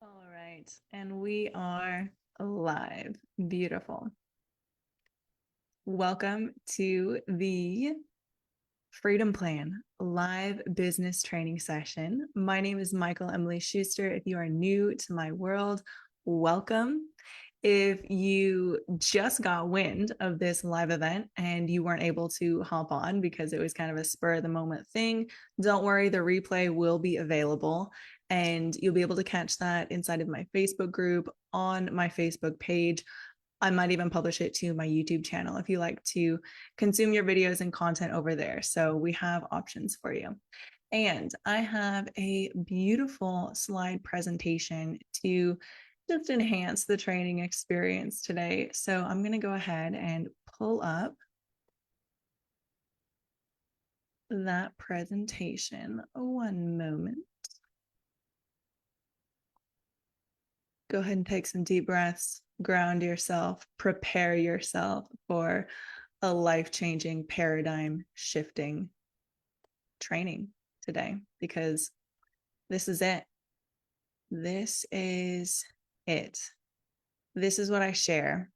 All right, and we are live. Beautiful. Welcome to the Freedom Plan live business training session. My name is Michael Emily Schuster. If you are new to my world, welcome. If you just got wind of this live event and you weren't able to hop on because it was kind of a spur of the moment thing, don't worry, the replay will be available and you'll be able to catch that inside of my Facebook group on my Facebook page. I might even publish it to my YouTube channel if you like to consume your videos and content over there. So we have options for you. And I have a beautiful slide presentation to just enhance the training experience today. So I'm going to go ahead and pull up that presentation. One moment. Go ahead and take some deep breaths, ground yourself, prepare yourself for a life-changing, paradigm-shifting training today, because this is it. This is it. This is what I share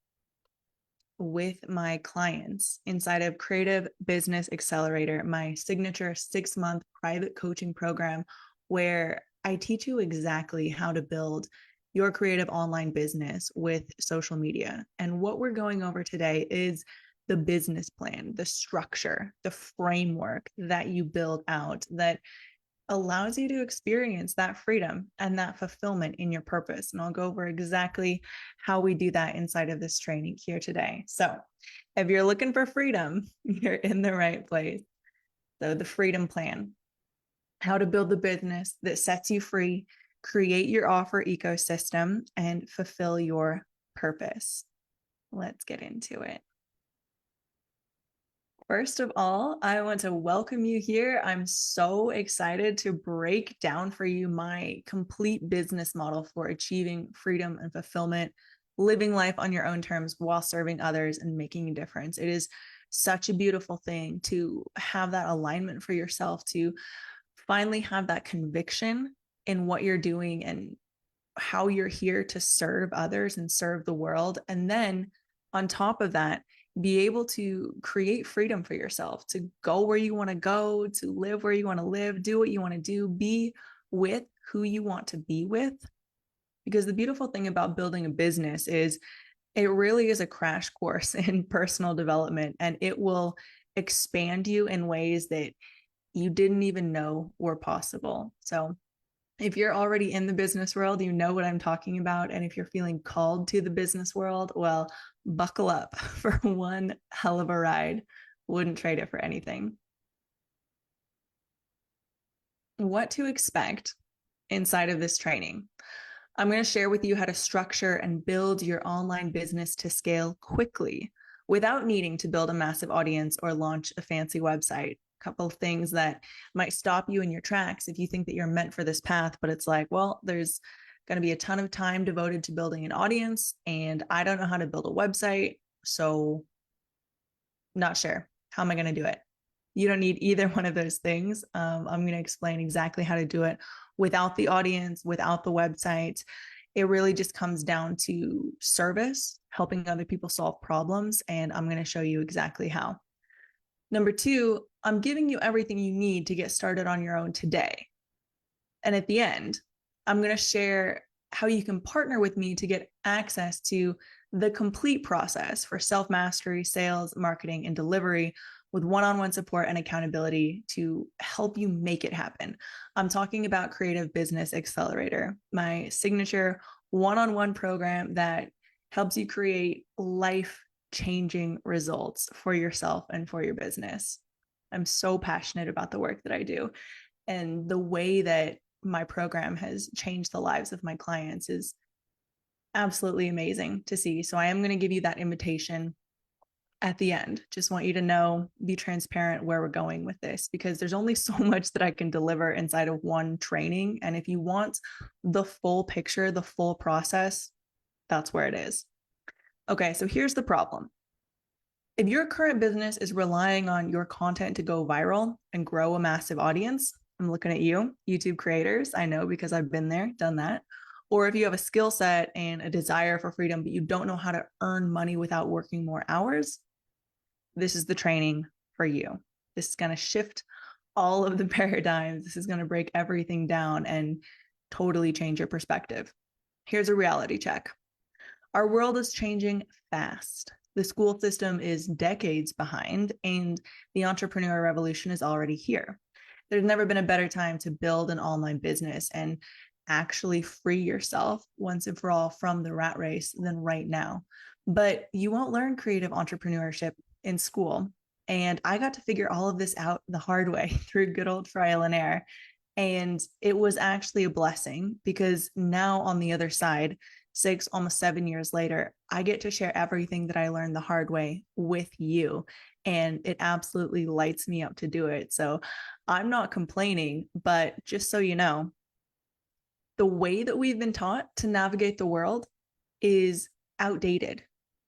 with my clients inside of Creative Business Accelerator, my signature 6-month private coaching program, where I teach you exactly how to build your creative online business with social media. And what we're going over today is the business plan, the structure, the framework that you build out that allows you to experience that freedom and that fulfillment in your purpose. And I'll go over exactly how we do that inside of this training here today. So if you're looking for freedom, you're in the right place. So the freedom plan, how to build the business that sets you free, create your offer ecosystem, and fulfill your purpose. Let's get into it. First of all, I want to welcome you here. I'm so excited to break down for you my complete business model for achieving freedom and fulfillment, living life on your own terms while serving others and making a difference. It is such a beautiful thing to have that alignment for yourself, to finally have that conviction in what you're doing and how you're here to serve others and serve the world. And then on top of that, be able to create freedom for yourself, to go where you want to go, to live where you want to live, do what you want to do, be with who you want to be with. Because the beautiful thing about building a business is it really is a crash course in personal development, and it will expand you in ways that you didn't even know were possible. So if you're already in the business world, you know what I'm talking about. And if you're feeling called to the business world, well, buckle up for one hell of a ride. Wouldn't trade it for anything. What to expect inside of this training. I'm going to share with you how to structure and build your online business to scale quickly without needing to build a massive audience or launch a fancy website. Couple of things that might stop you in your tracks if you think that you're meant for this path, but it's like, well, there's going to be a ton of time devoted to building an audience, and I don't know how to build a website, so not sure. How am I going to do it? You don't need either one of those things. I'm going to explain exactly how to do it without the audience, without the website. It really just comes down to service, helping other people solve problems, and I'm going to show you exactly how. Number two, I'm giving you everything you need to get started on your own today. And at the end, I'm going to share how you can partner with me to get access to the complete process for self-mastery, sales, marketing, and delivery with one-on-one support and accountability to help you make it happen. I'm talking about Creative Business Accelerator, my signature one-on-one program that helps you create life-changing results for yourself and for your business. I'm so passionate about the work that I do, and the way that my program has changed the lives of my clients is absolutely amazing to see. So I am going to give you that invitation at the end. Just want you to know, be transparent where we're going with this, because there's only so much that I can deliver inside of one training. And if you want the full picture, the full process, that's where it is. Okay, so here's the problem. If your current business is relying on your content to go viral and grow a massive audience, I'm looking at you, YouTube creators. I know because I've been there, done that. Or if you have a skill set and a desire for freedom, but you don't know how to earn money without working more hours, this is the training for you. This is going to shift all of the paradigms. This is going to break everything down and totally change your perspective. Here's a reality check. Our world is changing fast. The school system is decades behind, and the entrepreneur revolution is already here. There's never been a better time to build an online business and actually free yourself once and for all from the rat race than right now. But you won't learn creative entrepreneurship in school. And I got to figure all of this out the hard way through good old trial and error. And it was actually a blessing because now on the other side, 6, almost 7 years later, I get to share everything that I learned the hard way with you. And it absolutely lights me up to do it. So I'm not complaining, but just so you know, the way that we've been taught to navigate the world is outdated.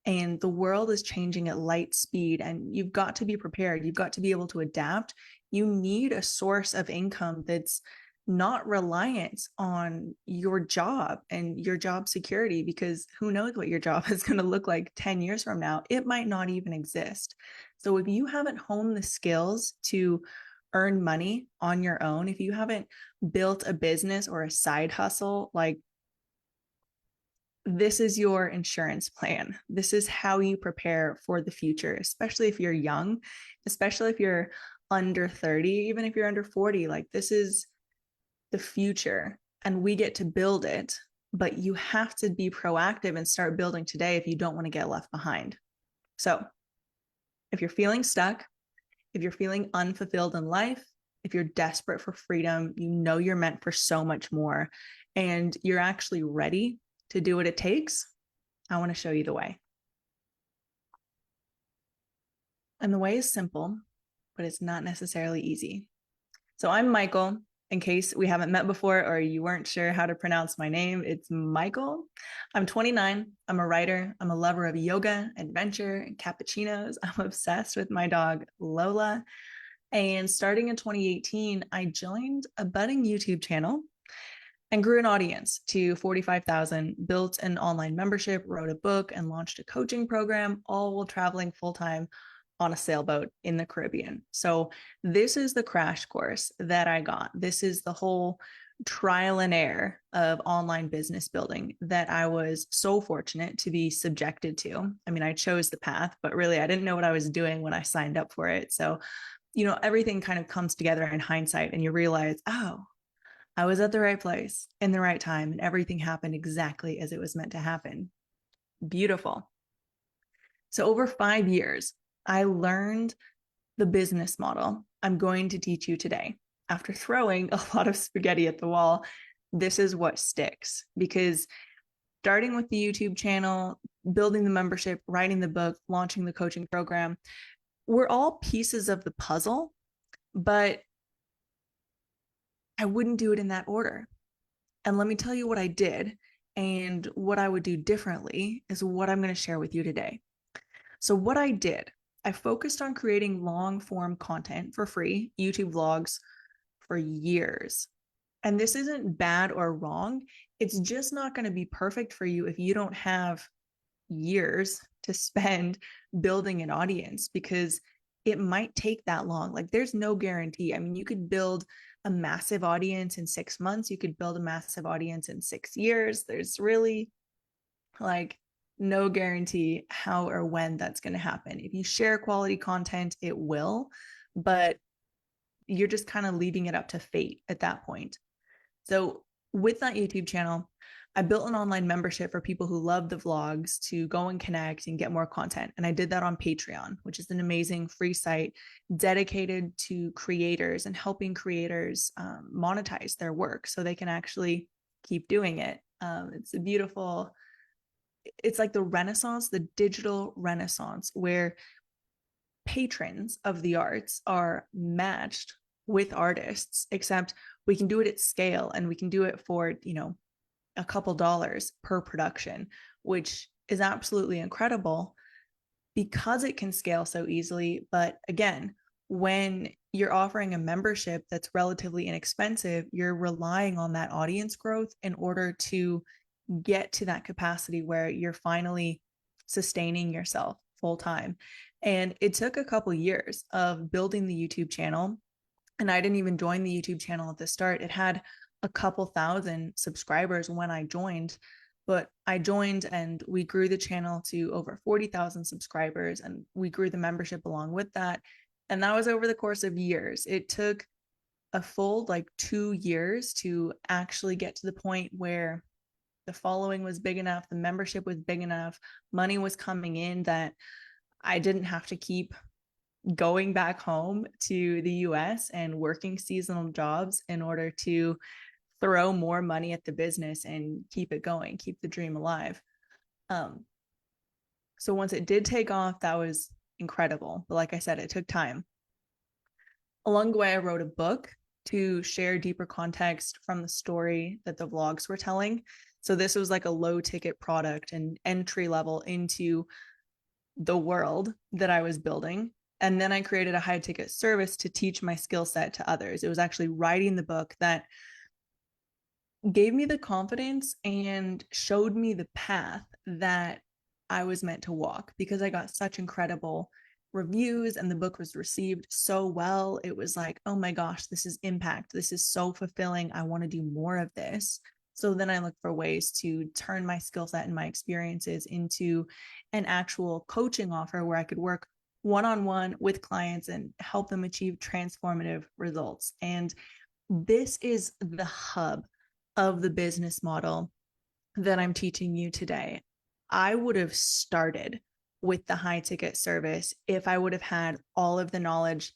And the world is changing at light speed, and you've got to be prepared. You've got to be able to adapt. You need a source of income that's not reliant on your job and your job security, because who knows what your job is going to look like 10 years from now. It might not even exist. So if you haven't honed the skills to earn money on your own, if you haven't built a business or a side hustle, like, this is your insurance plan. This is how you prepare for the future, especially if you're young, especially if you're under 30, even if you're under 40. Like, this is the future and we get to build it, but you have to be proactive and start building today if you don't want to get left behind. So if you're feeling stuck, if you're feeling unfulfilled in life, if you're desperate for freedom, you know you're meant for so much more, and you're actually ready to do what it takes, I want to show you the way. And the way is simple, but it's not necessarily easy. So I'm Michael. In case we haven't met before or you weren't sure how to pronounce my name, it's Michael. I'm 29. I'm a writer. I'm a lover of yoga, adventure, and cappuccinos. I'm obsessed with my dog, Lola. And starting in 2018, I joined a budding YouTube channel and grew an audience to 45,000, built an online membership, wrote a book, and launched a coaching program, all while traveling full-time on a sailboat in the Caribbean. So this is the crash course that I got. This is the whole trial and error of online business building that I was so fortunate to be subjected to. I mean, I chose the path, but really I didn't know what I was doing when I signed up for it. So, everything kind of comes together in hindsight, and you realize, oh, I was at the right place in the right time, and everything happened exactly as it was meant to happen. Beautiful. So over 5 years, I learned the business model I'm going to teach you today. After throwing a lot of spaghetti at the wall, this is what sticks, because starting with the YouTube channel, building the membership, writing the book, launching the coaching program, we're all pieces of the puzzle, but I wouldn't do it in that order. And let me tell you what I did, and what I would do differently is what I'm going to share with you today. So what I did, I focused on creating long form content for free, YouTube vlogs, for years. And this isn't bad or wrong. It's just not going to be perfect for you if you don't have years to spend building an audience, because it might take that long. Like, there's no guarantee. I mean, you could build a massive audience in 6 months. You could build a massive audience in 6 years. There's really like no guarantee how or when that's going to happen. If you share quality content, it will, but you're just kind of leaving it up to fate at that point. So with that YouTube channel, I built an online membership for people who love the vlogs to go and connect and get more content. And I did that on Patreon, which is an amazing free site dedicated to creators and helping creators monetize their work so they can actually keep doing it. It's like the Renaissance, the digital Renaissance, where patrons of the arts are matched with artists, except we can do it at scale, and we can do it for, a couple dollars per production, which is absolutely incredible because it can scale so easily. But again, When you're offering a membership that's relatively inexpensive, you're relying on that audience growth in order to get to that capacity where you're finally sustaining yourself full time. And it took a couple years of building the YouTube channel. And I didn't even join the YouTube channel at the start. It had a couple thousand subscribers when I joined, but I joined and we grew the channel to over 40,000 subscribers, and we grew the membership along with that. And that was over the course of years. It took a full 2 years to actually get to the point where the following was big enough, the membership was big enough, money was coming in that I didn't have to keep going back home to the US and working seasonal jobs in order to throw more money at the business and keep it going, keep the dream alive. So once it did take off, that was incredible. But like I said, it took time. Along the way, I wrote a book to share deeper context from the story that the vlogs were telling. So this was like a low ticket product and entry level into the world that I was building. And then I created a high ticket service to teach my skill set to others. It was actually writing the book that gave me the confidence and showed me the path that I was meant to walk, because I got such incredible reviews and the book was received so well. It was like, oh my gosh, this is impact. This is so fulfilling. I want to do more of this. So then I looked for ways to turn my skill set and my experiences into an actual coaching offer where I could work one-on-one with clients and help them achieve transformative results. And this is the hub of the business model that I'm teaching you today. I would have started with the high ticket service if I would have had all of the knowledge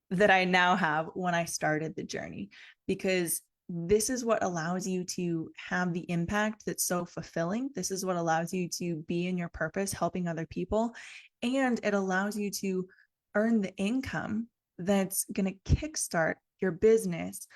that I now have when I started the journey, because this is what allows you to have the impact that's so fulfilling. This is what allows you to be in your purpose, helping other people. And it allows you to earn the income that's going to kickstart your business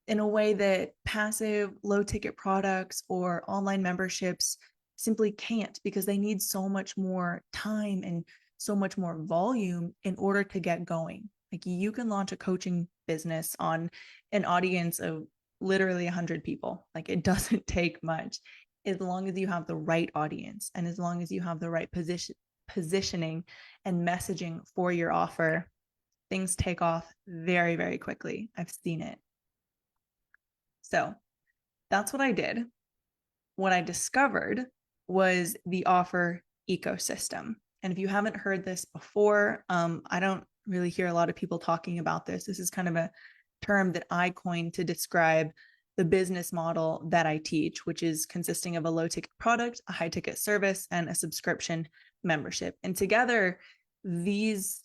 in a way that passive low ticket products or online memberships simply can't, because they need so much more time and so much more volume in order to get going. Like, you can launch a coaching business on an audience of literally 100 people. Like, it doesn't take much, as long as you have the right audience and as long as you have the right positioning and messaging for your offer. Things take off very, very quickly. I've seen it. So that's what I did. What I discovered was the offer ecosystem. And if you haven't heard this before, I don't really hear a lot of people talking about this. This is kind of a term that I coined to describe the business model that I teach, which is consisting of a low ticket product, a high ticket service, and a subscription membership. And together, these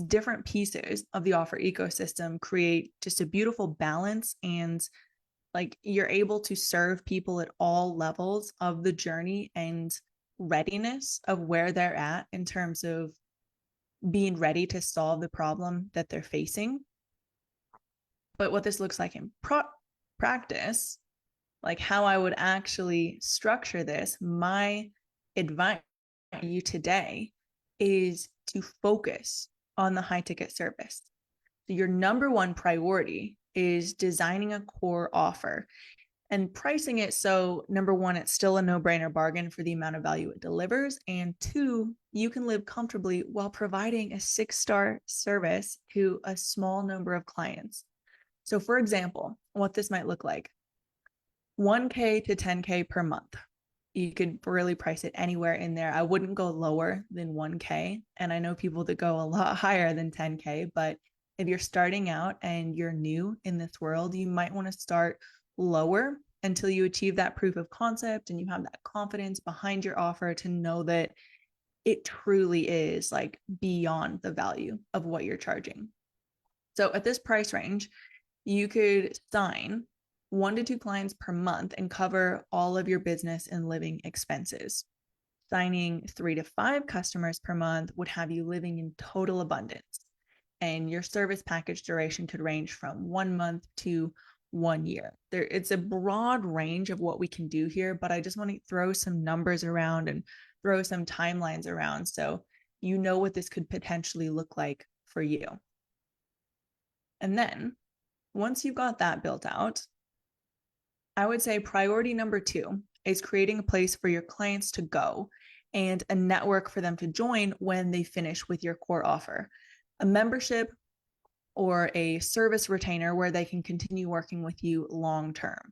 different pieces of the offer ecosystem create just a beautiful balance, and like, you're able to serve people at all levels of the journey and readiness of where they're at in terms of being ready to solve the problem that they're facing. But what this looks like in practice, like how I would actually structure this, my advice to you today is to focus on the high ticket service. So your number one priority is designing a core offer and pricing it so, number one, it's still a no-brainer bargain for the amount of value it delivers, and two, you can live comfortably while providing a 6-star service to a small number of clients. So for example, what this might look like: 1K to 10K per month. You could really price it anywhere in there. I wouldn't go lower than 1K. And I know people that go a lot higher than 10K, but if you're starting out and you're new in this world, you might want to start lower until you achieve that proof of concept and you have that confidence behind your offer to know that it truly is like beyond the value of what you're charging. So at this price range, you could sign 1 to 2 clients per month and cover all of your business and living expenses. Signing 3 to 5 customers per month would have you living in total abundance. And your service package duration could range from 1 month to 1 year. It's a broad range of what we can do here, but I just want to throw some numbers around and throw some timelines around so you know what this could potentially look like for you. And then once you've got that built out, I would say priority number 2 is creating a place for your clients to go and a network for them to join when they finish with your core offer. A membership or a service retainer where they can continue working with you long term.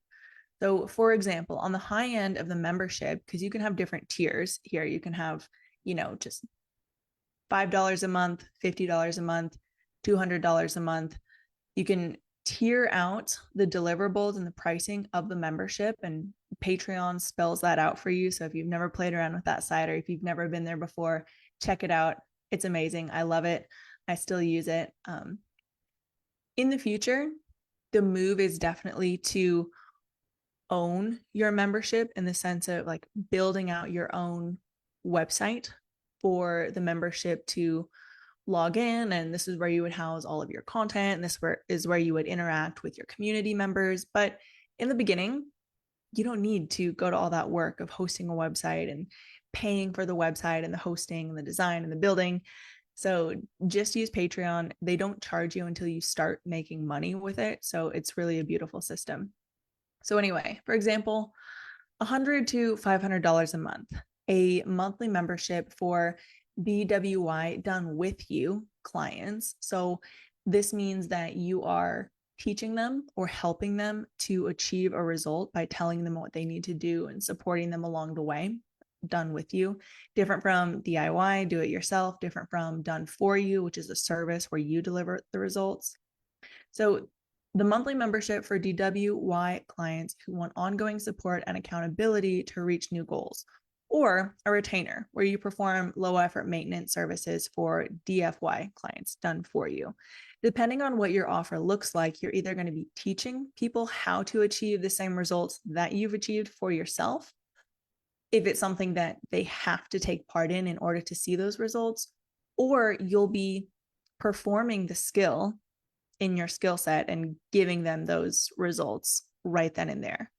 So, for example, on the high end of the membership, because you can have different tiers here, you can have, just $5 a month, $50 a month, $200 a month. You can tier out the deliverables and the pricing of the membership, and Patreon spells that out for you. So if you've never played around with that site or if you've never been there before, check it out. It's amazing. I love it. I still use it. In the future, the move is definitely to own your membership in the sense of like building out your own website for the membership to log in, and this is where you would house all of your content, and this is where you would interact with your community members. But in the beginning, you don't need to go to all that work of hosting a website and paying for the website and the hosting and the design and the building. So just use Patreon. They don't charge you until you start making money with it. So it's really a beautiful system. So anyway, for example, $100 to $500 a month, a monthly membership for DWY done with you clients. So this means that you are teaching them or helping them to achieve a result by telling them what they need to do and supporting them along the way, done with you. Different from DIY, do it yourself, different from done for you, which is a service where you deliver the results. So the monthly membership for DWY clients who want ongoing support and accountability to reach new goals, or a retainer where you perform low effort maintenance services for DFY clients done for you. Depending on what your offer looks like, you're either going to be teaching people how to achieve the same results that you've achieved for yourself, if it's something that they have to take part in order to see those results, or you'll be performing the skill in your skill set and giving them those results right then and there.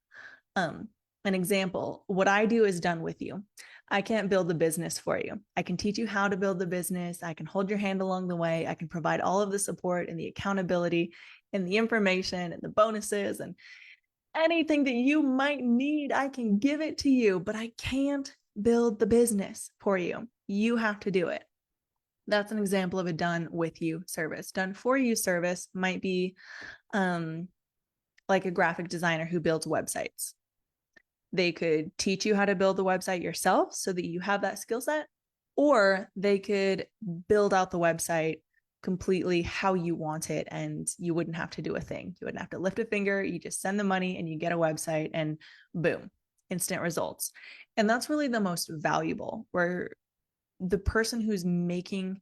An example, what I do is done with you. I can't build the business for you. I can teach you how to build the business. I can hold your hand along the way. I can provide all of the support and the accountability and the information and the bonuses and anything that you might need. I can give it to you, but I can't build the business for you. You have to do it. That's an example of a done with you service. Done for you service might be like a graphic designer who builds websites. They could teach you how to build the website yourself so that you have that skill set, or they could build out the website completely how you want it and you wouldn't have to do a thing. You wouldn't have to lift a finger. You just send the money and you get a website and boom, instant results. And that's really the most valuable, where the person who's making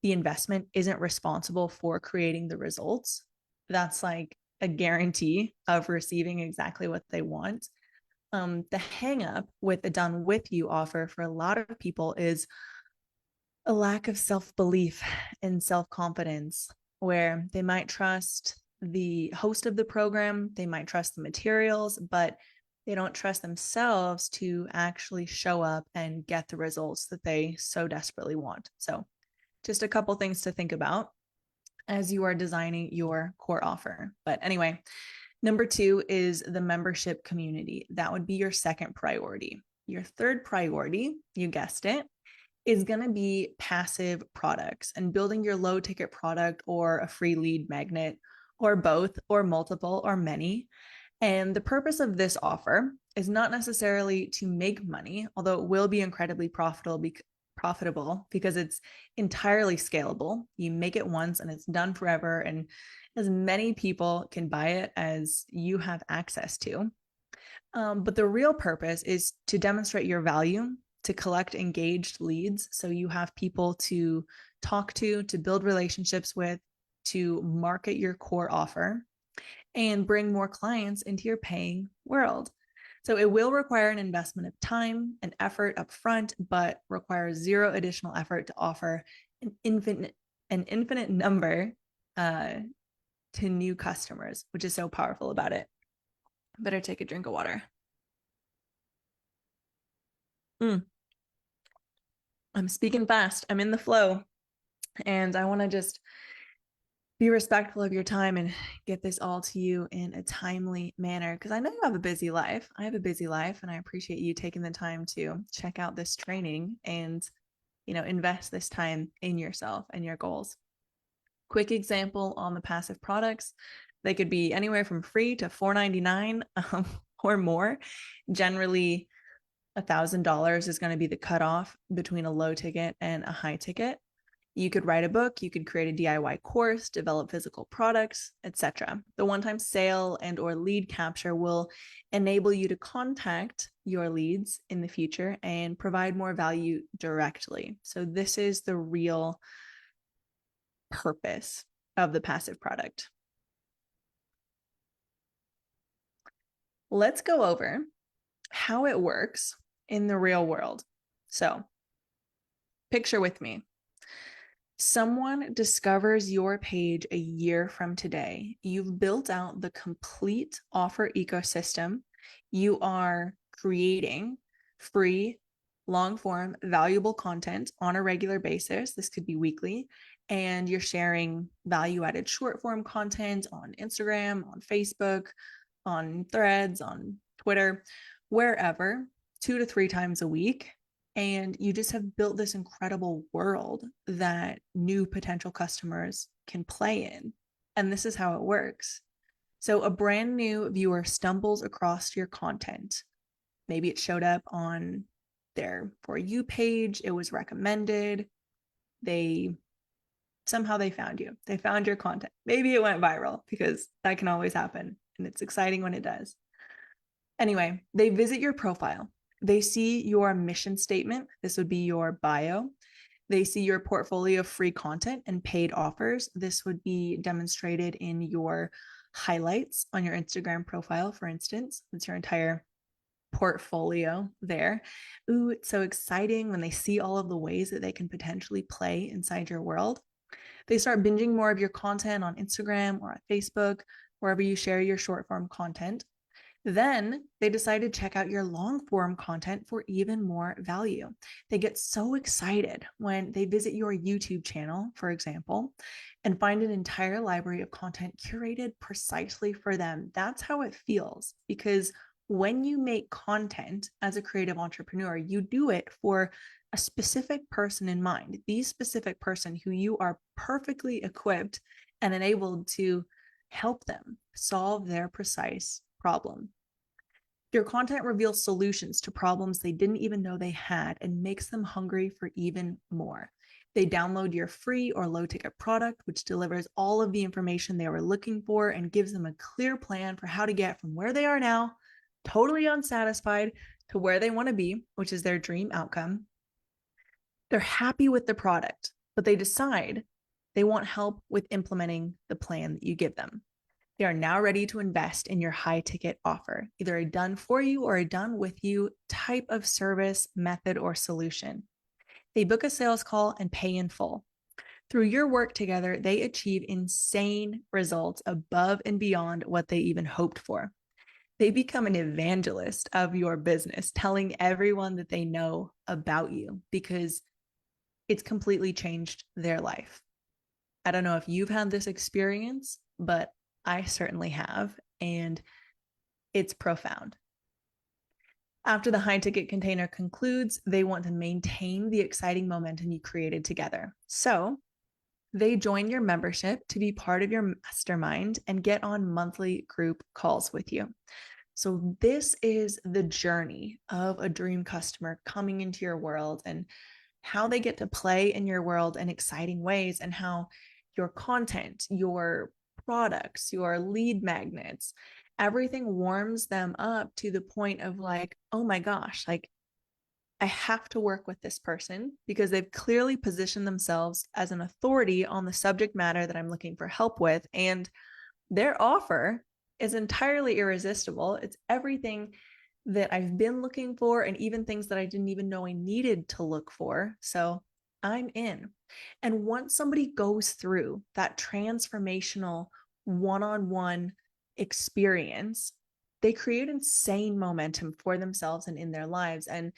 the investment isn't responsible for creating the results. That's like a guarantee of receiving exactly what they want. The hang up with the done with you offer for a lot of people is a lack of self-belief and self-confidence, where they might trust the host of the program, they might trust the materials, but they don't trust themselves to actually show up and get the results that they so desperately want. So just a couple things to think about as you are designing your core offer. But anyway, number 2 is the membership community. That would be your second priority. Your third priority, you guessed it, is going to be passive products and building your low ticket product or a free lead magnet or both or multiple or many. And the purpose of this offer is not necessarily to make money, although it will be incredibly profitable because it's entirely scalable. You make it once and it's done forever, and as many people can buy it as you have access to. But the real purpose is to demonstrate your value, to collect engaged leads. So you have people to talk to build relationships with, to market your core offer, and bring more clients into your paying world. So it will require an investment of time and effort up front, but requires zero additional effort to offer an infinite number to new customers, which is so powerful about it. Better take a drink of water. I'm speaking fast. I'm in the flow. And I want to just be respectful of your time and get this all to you in a timely manner, because I know you have a busy life. I have a busy life, and I appreciate you taking the time to check out this training and, invest this time in yourself and your goals. Quick example on the passive products. They could be anywhere from free to $4.99 or more. Generally, $1,000 is going to be the cutoff between a low ticket and a high ticket. You could write a book, you could create a DIY course, develop physical products, etc. The one-time sale and or lead capture will enable you to contact your leads in the future and provide more value directly. So this is the real purpose of the passive product. Let's go over how it works in the real world. So, picture with me. Someone discovers your page a year from today. You've built out the complete offer ecosystem. You are creating free, long form, valuable content on a regular basis. This could be weekly. And you're sharing value added short form content on Instagram, on Facebook, on Threads, on Twitter, wherever, 2 to 3 times a week. And you just have built this incredible world that new potential customers can play in. And this is how it works. So a brand new viewer stumbles across your content. Maybe it showed up on their For You page. It was recommended. Somehow they found you. They found your content. Maybe it went viral, because that can always happen. And it's exciting when it does. Anyway, they visit your profile. They see your mission statement. This would be your bio. They see your portfolio of free content and paid offers. This would be demonstrated in your highlights on your Instagram profile, for instance. It's your entire portfolio there. Ooh, it's so exciting when they see all of the ways that they can potentially play inside your world. They start binging more of your content on Instagram or on Facebook, wherever you share your short form content. Then they decide to check out your long form content for even more value. They get so excited when they visit your YouTube channel, for example, and find an entire library of content curated precisely for them. That's how it feels, because when you make content as a creative entrepreneur, you do it for a specific person in mind, the specific person who you are perfectly equipped and enabled to help them solve their precise problem. Your content reveals solutions to problems they didn't even know they had and makes them hungry for even more. They download your free or low ticket product, which delivers all of the information they were looking for and gives them a clear plan for how to get from where they are now, totally unsatisfied, to where they want to be, which is their dream outcome. They're happy with the product, but they decide they want help with implementing the plan that you give them. They are now ready to invest in your high ticket offer, either a done for you or a done with you type of service, method, or solution. They book a sales call and pay in full. Through your work together, they achieve insane results above and beyond what they even hoped for. They become an evangelist of your business, telling everyone that they know about you, because it's completely changed their life. I don't know if you've had this experience, but I certainly have, and it's profound. After the high ticket container concludes, they want to maintain the exciting momentum you created together. So they join your membership to be part of your mastermind and get on monthly group calls with you. So this is the journey of a dream customer coming into your world, and how they get to play in your world in exciting ways, and how your content, your products, your lead magnets, everything warms them up to the point of like, oh my gosh, like I have to work with this person because they've clearly positioned themselves as an authority on the subject matter that I'm looking for help with. And their offer is entirely irresistible. It's everything that I've been looking for, and even things that I didn't even know I needed to look for. So I'm in. And once somebody goes through that transformational one-on-one experience, they create insane momentum for themselves and in their lives. And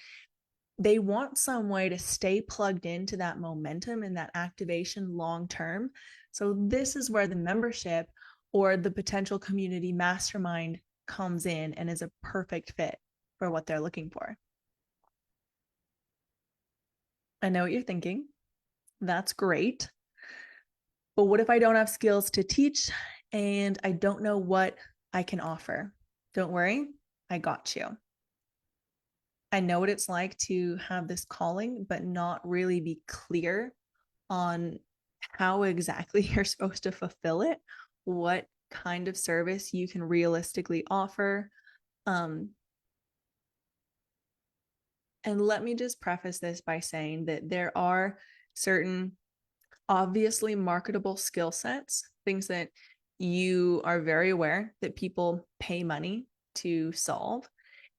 they want some way to stay plugged into that momentum and that activation long term. So this is where the membership or the potential community mastermind comes in and is a perfect fit for what they're looking for. I know what you're thinking. That's great. But what if I don't have skills to teach and I don't know what I can offer? Don't worry, I got you. I know what it's like to have this calling, but not really be clear on how exactly you're supposed to fulfill it, what kind of service you can realistically offer. And let me just preface this by saying that there are certain obviously marketable skill sets, things that you are very aware that people pay money to solve.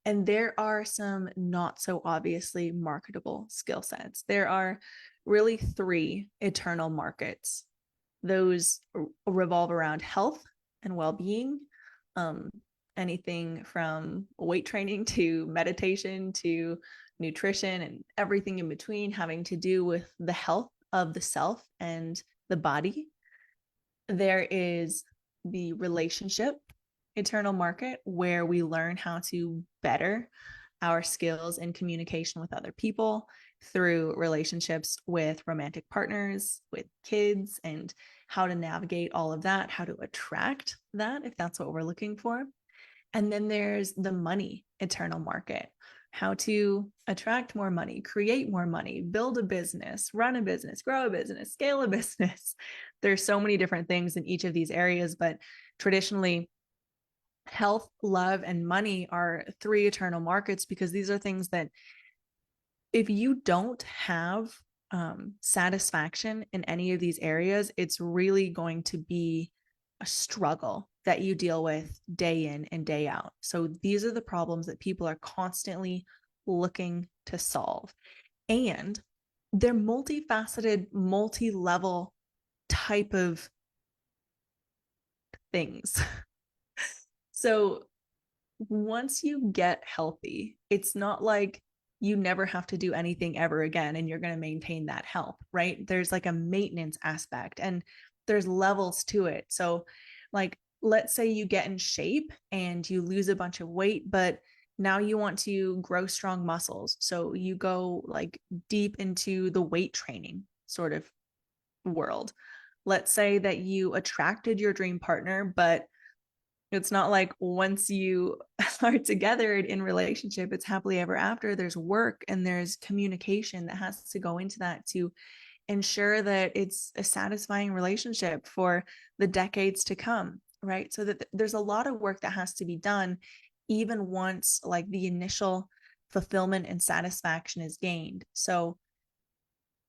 And there are some not so obviously marketable skill sets. There are really three eternal markets. Those revolve around health and well-being, um, anything from weight training to meditation to nutrition and everything in between having to do with the health of the self and the body. There is the relationship eternal market where we learn how to better our skills in communication with other people through relationships with romantic partners, with kids, and how to navigate all of that, how to attract that if that's what we're looking for. And then there's the money eternal market, how to attract more money, create more money, build a business, run a business, grow a business, scale a business. There's so many different things in each of these areas, but traditionally, health, love, and money are three eternal markets because these are things that if you don't have satisfaction in any of these areas, it's really going to be a struggle that you deal with day in and day out. So these are the problems that people are constantly looking to solve. And they're multifaceted, multi-level type of things. So once you get healthy, it's not like you never have to do anything ever again and you're going to maintain that health, right? There's like a maintenance aspect and there's levels to it. So, like, let's say you get in shape and you lose a bunch of weight, but now you want to grow strong muscles. So, you go like deep into the weight training sort of world. Let's say that you attracted your dream partner, but it's not like once you are together in relationship, it's happily ever after. There's work and there's communication that has to go into that to ensure that it's a satisfying relationship for the decades to come, right? So that there's a lot of work that has to be done, even once like the initial fulfillment and satisfaction is gained. So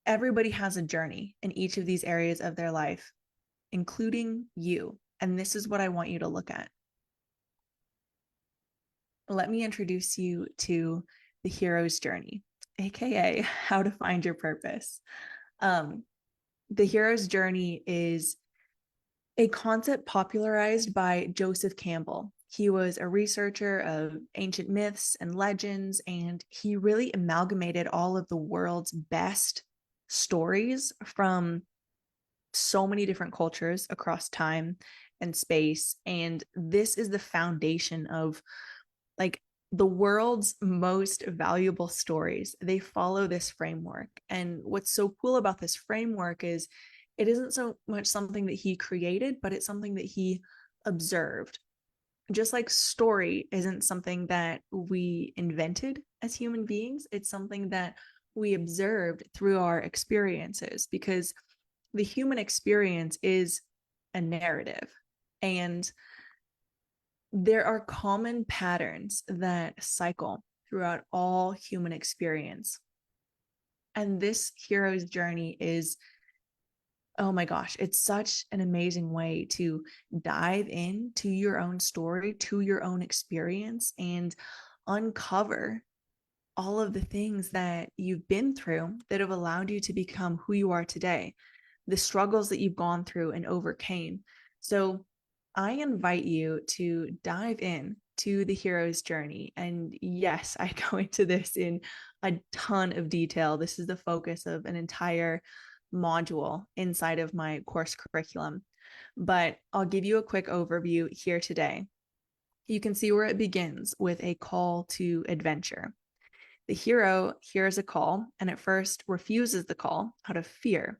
everybody has a journey in each of these areas of their life, including you. And this is what I want you to look at. Let me introduce you to the hero's journey, aka how to find your purpose. The hero's journey is a concept popularized by Joseph Campbell. He was a researcher of ancient myths and legends, and he really amalgamated all of the world's best stories from so many different cultures across time and space. And this is the foundation of like the world's most valuable stories. They follow this framework. And what's so cool about this framework is it isn't so much something that he created, but it's something that he observed. Just like story isn't something that we invented as human beings, it's something that we observed through our experiences, because the human experience is a narrative. And there are common patterns that cycle throughout all human experience. And this hero's journey is, oh my gosh, it's such an amazing way to dive into your own story, to your own experience, and uncover all of the things that you've been through that have allowed you to become who you are today, the struggles that you've gone through and overcame. So I invite you to dive in to the hero's journey. And yes, I go into this in a ton of detail. This is the focus of an entire module inside of my course curriculum. But I'll give you a quick overview here today. You can see where it begins with a call to adventure. The hero hears a call and at first refuses the call out of fear.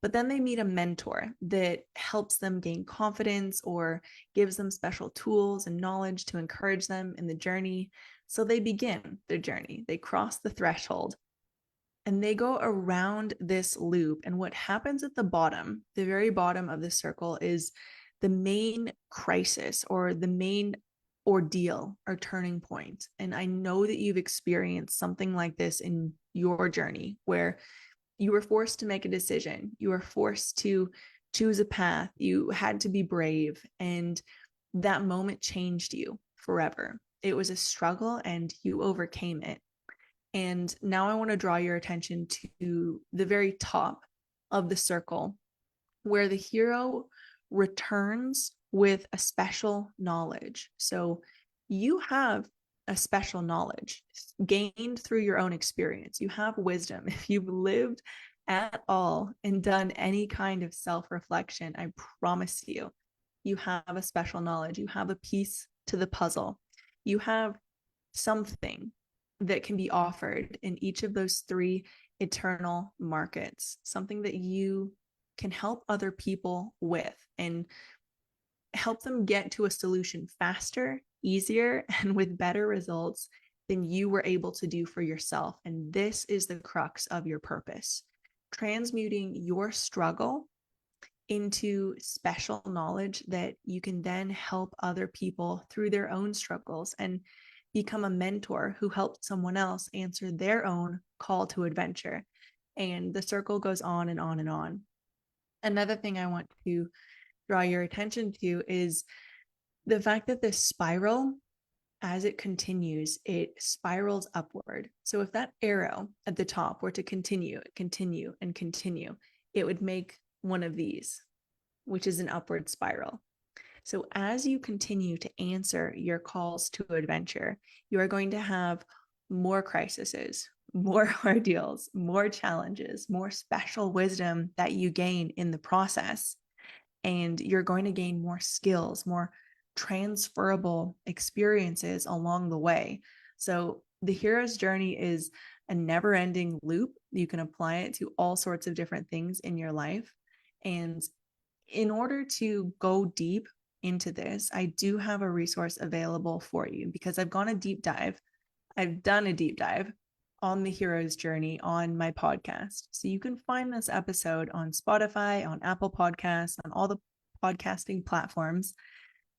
But then they meet a mentor that helps them gain confidence or gives them special tools and knowledge to encourage them in the journey. So they begin their journey. They cross the threshold and they go around this loop. And what happens at the bottom, the very bottom of the circle, is the main crisis or the main ordeal or turning point. And I know that you've experienced something like this in your journey where you were forced to make a decision. You were forced to choose a path. You had to be brave. And that moment changed you forever. It was a struggle and you overcame it. And now I want to draw your attention to the very top of the circle where the hero returns with a special knowledge. So you have a special knowledge gained through your own experience. You have wisdom. If you've lived at all and done any kind of self-reflection, I promise you, you have a special knowledge. You have a piece to the puzzle. You have something that can be offered in each of those three eternal markets, something that you can help other people with and help them get to a solution faster, easier, and with better results than you were able to do for yourself. And this is the crux of your purpose, transmuting your struggle into special knowledge that you can then help other people through their own struggles and become a mentor who helped someone else answer their own call to adventure. And the circle goes on and on and on. Another thing I want to draw your attention to is the fact that this spiral, as it continues, it spirals upward. So if that arrow at the top were to continue, and continue, it would make one of these, which is an upward spiral. So as you continue to answer your calls to adventure, you are going to have more crises, more ordeals, more challenges, more special wisdom that you gain in the process. And you're going to gain more skills, more transferable experiences along the way. So the hero's journey is a never-ending loop. You can apply it to all sorts of different things in your life. And in order to go deep into this, I do have a resource available for you because I've done a deep dive on the hero's journey on my podcast. So you can find this episode on Spotify, on Apple Podcasts, on all the podcasting platforms,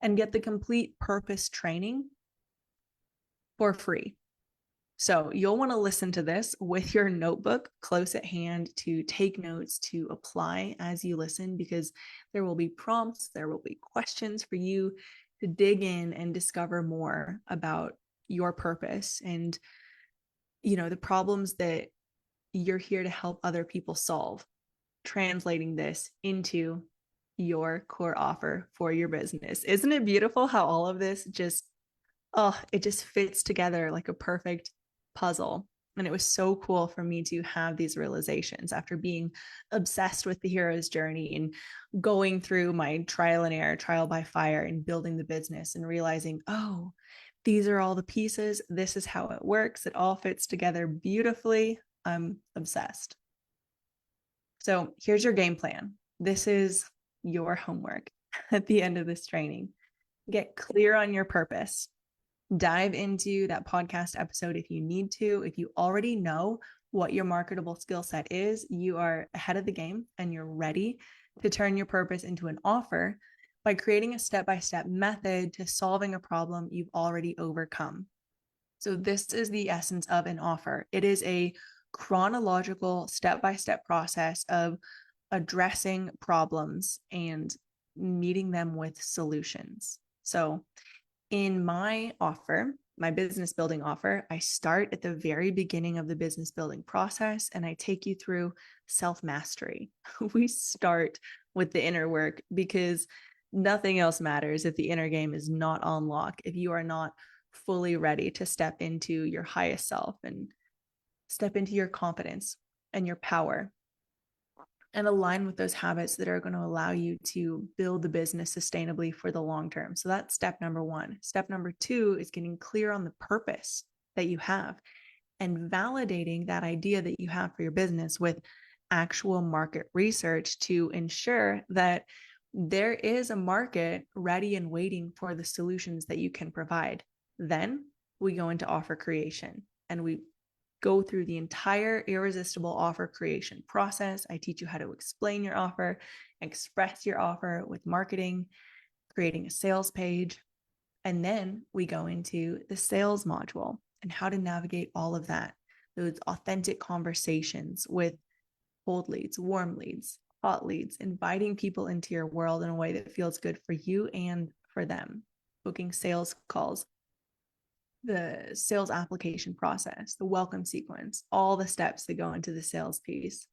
and get the complete purpose training for free. So you'll want to listen to this with your notebook close at hand to take notes, to apply as you listen, because there will be prompts, there will be questions for you to dig in and discover more about your purpose and, the problems that you're here to help other people solve, translating this into your core offer for your business. Isn't it beautiful how all of this it just fits together like a perfect puzzle? And it was so cool for me to have these realizations after being obsessed with the hero's journey and going through my trial and error, trial by fire, and building the business and realizing, oh, these are all the pieces. This is how it works. It all fits together beautifully. I'm obsessed. So here's your game plan. This is your homework at the end of this training. Get clear on your purpose. Dive into that podcast episode if you need to. If you already know what your marketable skill set is, you are ahead of the game and you're ready to turn your purpose into an offer by creating a step-by-step method to solving a problem you've already overcome. So this is the essence of an offer. It is a chronological step-by-step process of addressing problems and meeting them with solutions. So in my offer, my business building offer, I start at the very beginning of the business building process and I take you through self-mastery. We start with the inner work because nothing else matters if the inner game is not on lock, if you are not fully ready to step into your highest self and step into your confidence and your power and align with those habits that are going to allow you to build the business sustainably for the long term. So that's step number one. Step number two is getting clear on the purpose that you have and validating that idea that you have for your business with actual market research to ensure that there is a market ready and waiting for the solutions that you can provide. Then we go into offer creation and we go through the entire irresistible offer creation process. I teach you how to explain your offer, express your offer with marketing, creating a sales page. And then we go into the sales module and how to navigate all of that, those authentic conversations with cold leads, warm leads, hot leads, inviting people into your world in a way that feels good for you and for them, booking sales calls, the sales application process, the welcome sequence, all the steps that go into the sales piece.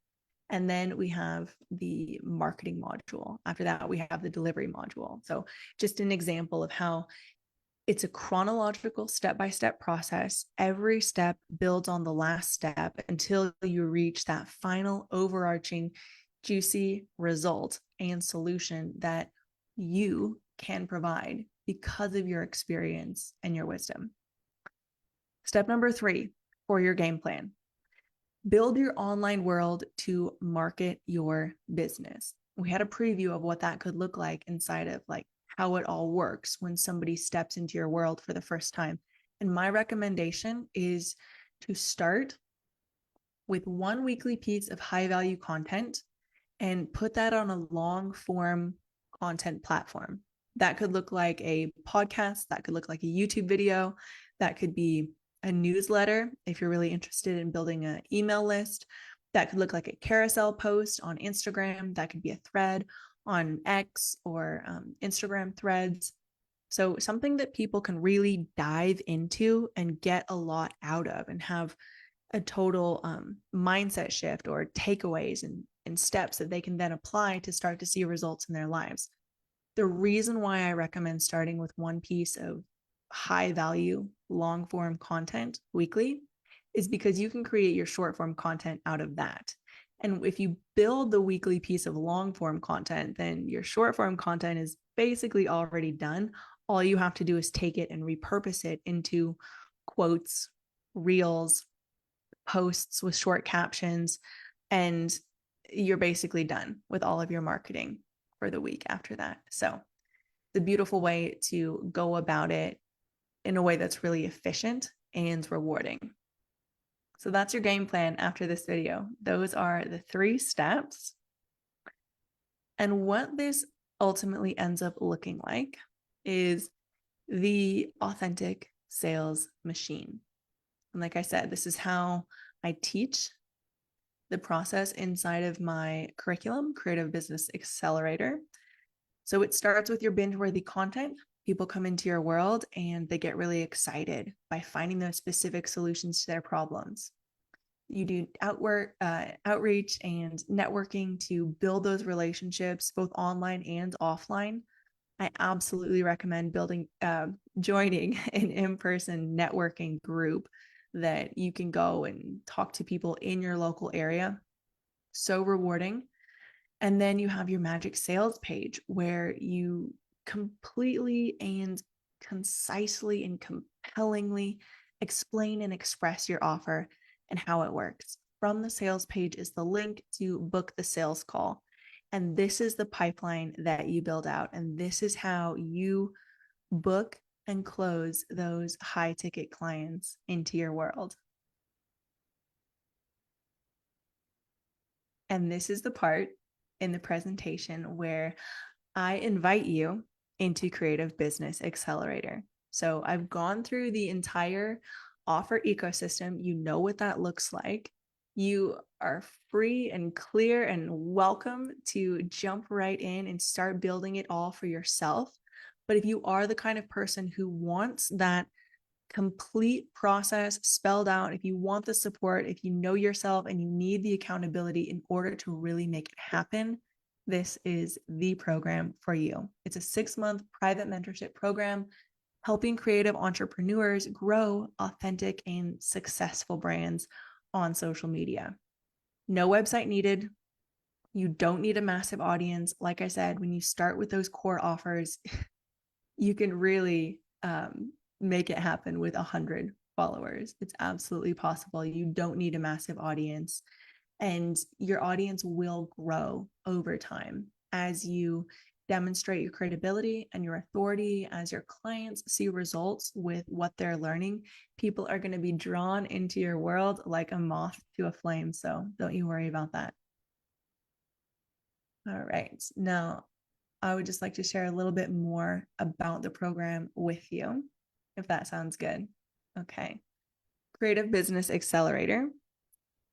And then we have the marketing module. After that, we have the delivery module. So just an example of how it's a chronological step-by-step process. Every step builds on the last step until you reach that final overarching juicy result and solution that you can provide because of your experience and your wisdom. Step number 3 for your game plan. Build your online world to market your business. We had a preview of what that could look like inside of like how it all works when somebody steps into your world for the first time. And my recommendation is to start with one weekly piece of high value content and put that on a long form content platform. That could look like a podcast, that could look like a YouTube video, that could be a newsletter if you're really interested in building an email list. That could look like a carousel post on Instagram. That could be a thread on X or Instagram threads. So something that people can really dive into and get a lot out of and have a total mindset shift or takeaways and steps that they can then apply to start to see results in their lives. The reason why I recommend starting with one piece of high value, long form content weekly is because you can create your short form content out of that. And if you build the weekly piece of long form content, then your short form content is basically already done. All you have to do is take it and repurpose it into quotes, reels, posts with short captions, and you're basically done with all of your marketing for the week after that. So the beautiful way to go about it in a way that's really efficient and rewarding. So that's your game plan after this video. Those are the 3 steps. And what this ultimately ends up looking like is the authentic sales machine. And like I said, this is how I teach the process inside of my curriculum, Creative Business Accelerator. So it starts with your binge-worthy content. People come into your world and they get really excited by finding those specific solutions to their problems. You do outreach and networking to build those relationships, both online and offline. I absolutely recommend joining an in-person networking group that you can go and talk to people in your local area. So rewarding. And then you have your magic sales page where you completely and concisely and compellingly explain and express your offer and how it works. From the sales page is the link to book the sales call. And this is the pipeline that you build out. And this is how you book and close those high ticket clients into your world. And this is the part in the presentation where I invite you into Creative Business Accelerator. So I've gone through the entire offer ecosystem. You know what that looks like. You are free and clear and welcome to jump right in and start building it all for yourself. But if you are the kind of person who wants that complete process spelled out, if you want the support, if you know yourself and you need the accountability in order to really make it happen, this is the program for you. It's a 6-month private mentorship program helping creative entrepreneurs grow authentic and successful brands on social media. No website needed. You don't need a massive audience. Like I said, when you start with those core offers, you can really make it happen with 100 followers. It's absolutely possible. You don't need a massive audience, and your audience will grow over time as you demonstrate your credibility and your authority. As your clients see results with what they're learning, people are going to be drawn into your world like a moth to a flame. So don't you worry about that. All right. Now, I would just like to share a little bit more about the program with you, if that sounds good. Okay. Creative Business Accelerator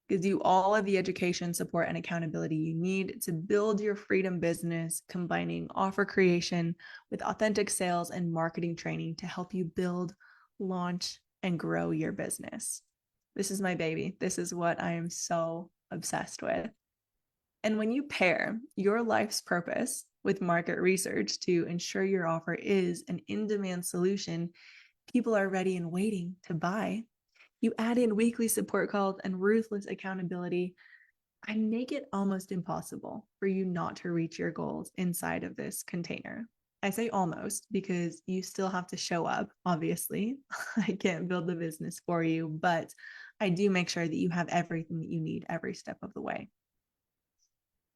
gives you all of the education, support, and accountability you need to build your freedom business, combining offer creation with authentic sales and marketing training to help you build, launch, and grow your business. This is my baby. This is what I am so obsessed with. And when you pair your life's purpose with market research to ensure your offer is an in-demand solution people are ready and waiting to buy, you add in weekly support calls and ruthless accountability, I make it almost impossible for you not to reach your goals inside of this container. I say almost because you still have to show up, obviously. I can't build the business for you, but I do make sure that you have everything that you need every step of the way.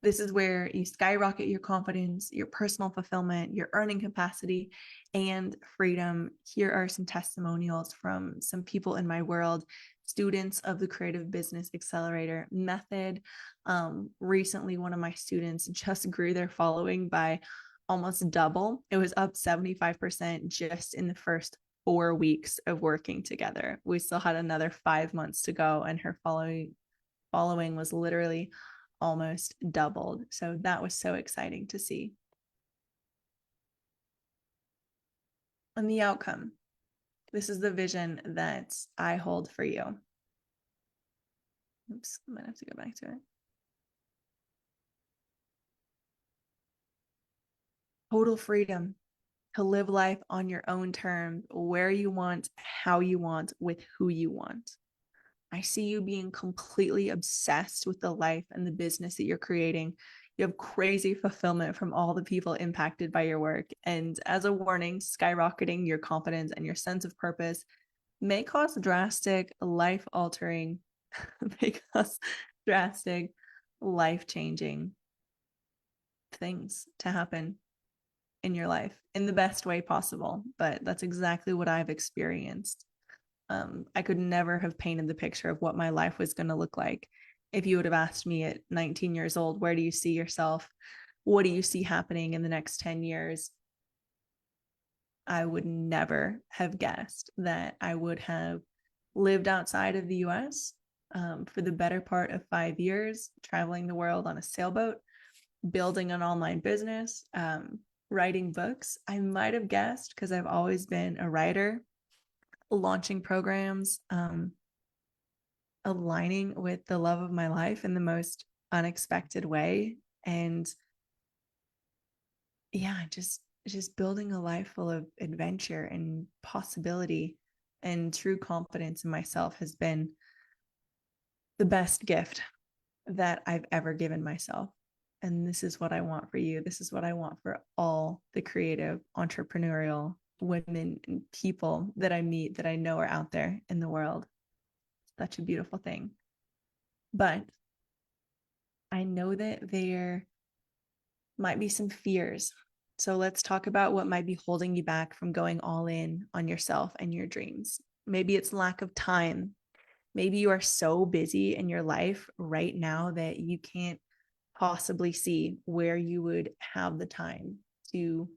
This is where you skyrocket your confidence, your personal fulfillment, your earning capacity, and freedom. Here are some testimonials from some people in my world, students of the Creative Business Accelerator method. Recently, one of my students just grew their following by almost double. It was up 75% just in the first 4 weeks of working together. We still had another 5 months to go, and her following was literally almost doubled. So that was so exciting to see. And the outcome. This is the vision that I hold for you. Oops, I might have to go back to it. Total freedom to live life on your own terms, where you want, how you want, with who you want. I see you being completely obsessed with the life and the business that you're creating. You have crazy fulfillment from all the people impacted by your work. And as a warning, skyrocketing your confidence and your sense of purpose may cause drastic, life-altering, life-changing things to happen in your life in the best way possible. But that's exactly what I've experienced. I could never have painted the picture of what my life was going to look like if you would have asked me at 19 years old, where do you see yourself? What do you see happening in the next 10 years? I would never have guessed that I would have lived outside of the US for the better part of 5 years, traveling the world on a sailboat, building an online business, writing books. I might have guessed because I've always been a writer, launching programs, aligning with the love of my life in the most unexpected way. And yeah, just building a life full of adventure and possibility and true confidence in myself has been the best gift that I've ever given myself. And this is what I want for you. This is what I want for all the creative, entrepreneurial women and people that I meet that I know are out there in the world. Such a beautiful thing. But I know that there might be some fears. So let's talk about what might be holding you back from going all in on yourself and your dreams. Maybe it's lack of time. Maybe you are so busy in your life right now that you can't possibly see where you would have the time to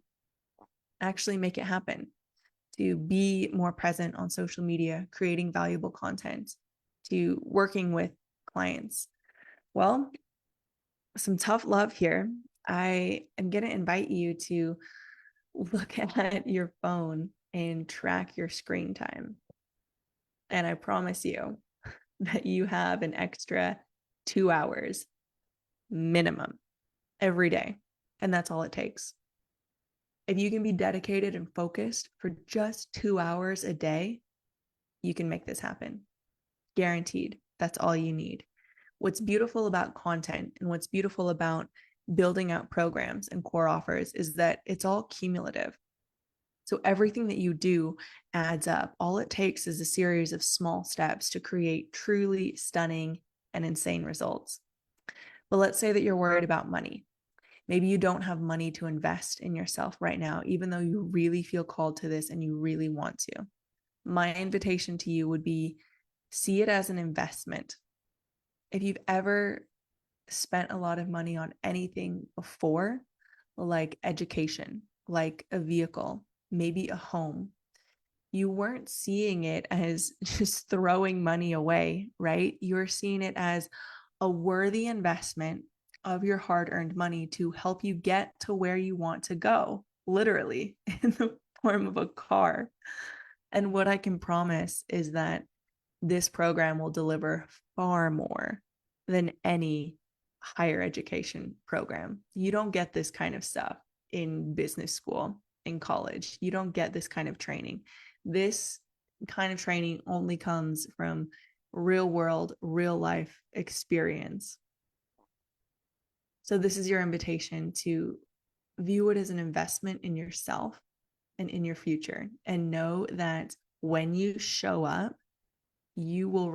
actually make it happen, to be more present on social media, creating valuable content, to working with clients. Well, some tough love here. I am going to invite you to look at your phone and track your screen time. And I promise you that you have an extra 2 hours minimum every day. And that's all it takes. If you can be dedicated and focused for just 2 hours a day, you can make this happen. Guaranteed. That's all you need. What's beautiful about content and what's beautiful about building out programs and core offers is that it's all cumulative. So everything that you do adds up. All it takes is a series of small steps to create truly stunning and insane results. But let's say that you're worried about money. Maybe you don't have money to invest in yourself right now, even though you really feel called to this and you really want to. My invitation to you would be, see it as an investment. If you've ever spent a lot of money on anything before, like education, like a vehicle, maybe a home, you weren't seeing it as just throwing money away, right? You're seeing it as a worthy investment of your hard-earned money to help you get to where you want to go, literally in the form of a car. And what I can promise is that this program will deliver far more than any higher education program. You don't get this kind of stuff in business school, in college. You don't get this kind of training. This kind of training only comes from real world, real life experience. So this is your invitation to view it as an investment in yourself and in your future, and know that when you show up, you will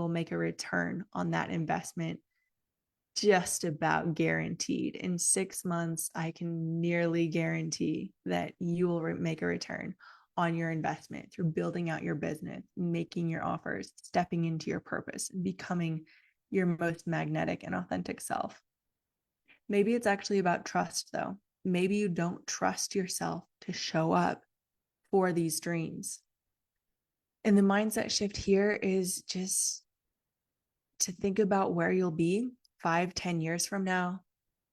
make a return on that investment, just about guaranteed. In 6 months, I can nearly guarantee that you will make a return on your investment through building out your business, making your offers, stepping into your purpose, and becoming your most magnetic and authentic self. Maybe it's actually about trust, though. Maybe you don't trust yourself to show up for these dreams. And the mindset shift here is just to think about where you'll be 5-10 years from now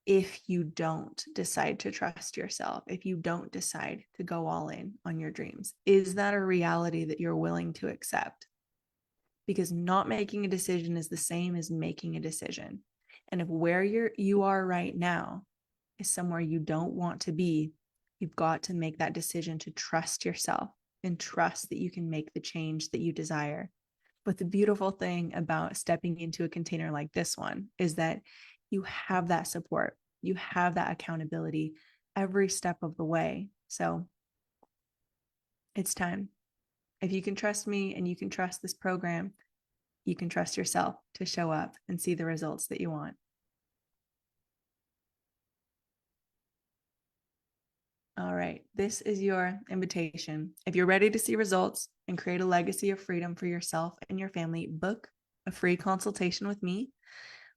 if you don't decide to trust yourself, if you don't decide to go all in on your dreams. Is that a reality that you're willing to accept? Because not making a decision is the same as making a decision. And if where you are right now is somewhere you don't want to be, you've got to make that decision to trust yourself and trust that you can make the change that you desire. But the beautiful thing about stepping into a container like this one is that you have that support, you have that accountability every step of the way. So it's time. If you can trust me and you can trust this program, you can trust yourself to show up and see the results that you want. All right, this is your invitation. If you're ready to see results and create a legacy of freedom for yourself and your family, book a free consultation with me.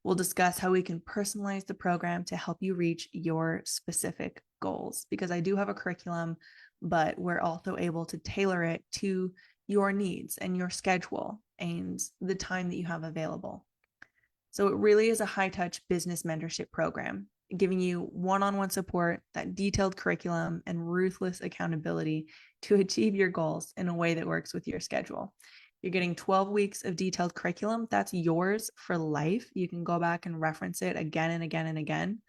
We'll discuss how we can personalize the program to help you reach your specific goals, because I do have a curriculum, but we're also able to tailor it to your needs and your schedule and the time that you have available. So it really is a high-touch business mentorship program, giving you one-on-one support, that detailed curriculum, and ruthless accountability to achieve your goals in a way that works with your schedule. You're getting 12 weeks of detailed curriculum. That's yours for life. You can go back and reference it again and again and again.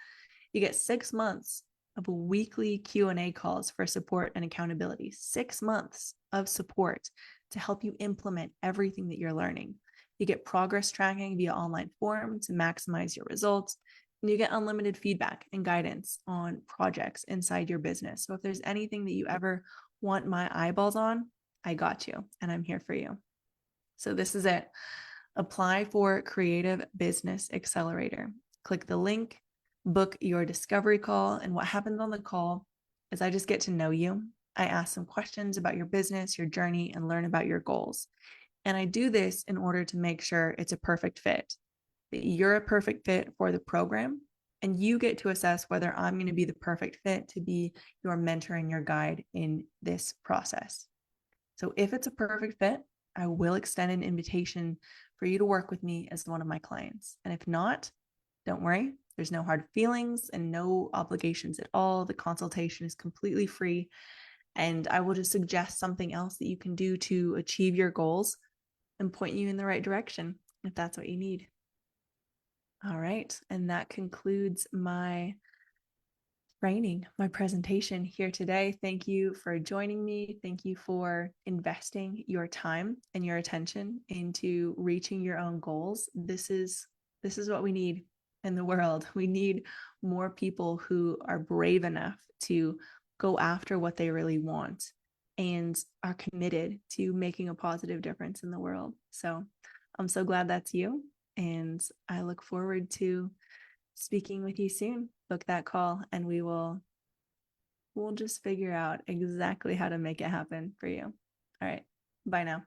You get 6 months of weekly Q&A calls for support and accountability. 6 months of support to help you implement everything that you're learning. You get progress tracking via online form to maximize your results. And you get unlimited feedback and guidance on projects inside your business. So if there's anything that you ever want my eyeballs on, I got you, and I'm here for you. So this is it. Apply for Creative Business Accelerator. Click the link, book your discovery call. And what happens on the call is I just get to know you. I ask some questions about your business, your journey, and learn about your goals. And I do this in order to make sure it's a perfect fit, that you're a perfect fit for the program, and you get to assess whether I'm going to be the perfect fit to be your mentor and your guide in this process. So if it's a perfect fit, I will extend an invitation for you to work with me as one of my clients. And if not, don't worry. There's no hard feelings and no obligations at all. The consultation is completely free. And I will just suggest something else that you can do to achieve your goals and point you in the right direction if that's what you need. All right. And that concludes my training, my presentation here today. Thank you for joining me. Thank you for investing your time and your attention into reaching your own goals. This is what we need in the world. We need more people who are brave enough to go after what they really want and are committed to making a positive difference in the world. So I'm so glad that's you. And I look forward to speaking with you soon. Book that call and we'll just figure out exactly how to make it happen for you. All right. Bye now.